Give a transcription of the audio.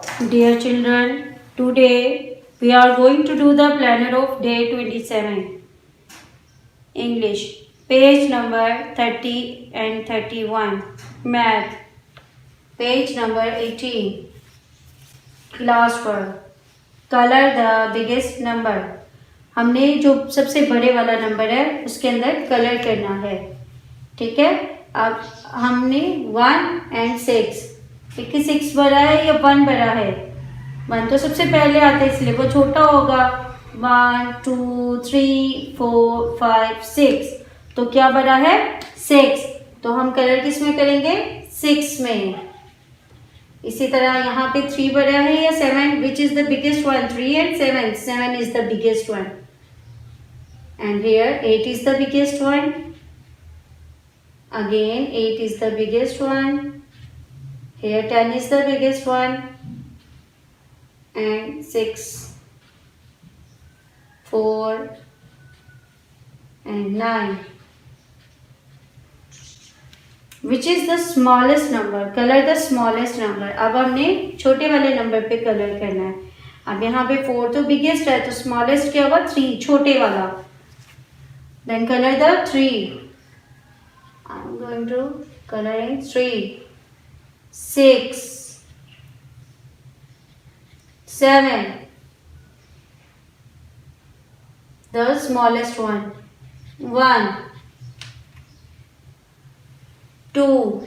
Dear children, today we are going to do the planner of day 27. English, page number 30 and 31. Math, page number 18. Class work. Color the biggest number. हमने जो सबसे बड़े वाला number है उसके अंदर colour करना है. ठीक है. अब हमने 1 and 6. देखिए 6 बड़ा है या 1 बड़ा है. 1 तो सबसे पहले आता है इसलिए वो छोटा होगा. 1 2 3 4 5 6. तो क्या बड़ा है 6. तो हम कलर किस में करेंगे 6 में. इसी तरह यहाँ पे 3 बड़ा है या 7. Which is the biggest one. 3 and 7. 7 is the biggest one. And here 8 is the biggest one. Again 8 is the biggest one. Here 10 is the biggest one. And 6, 4 and 9. Which is the smallest number? Color the smallest number. अब हमने छोटे वाले number पे colour करना है. अब यहाँ पे 4 तो बिगेस्ट है तो स्मॉलेस्ट क्या होगा 3 छोटे वाला. Then color the 3. I am going to color in 3, 6, 7. The smallest one. 1, 2,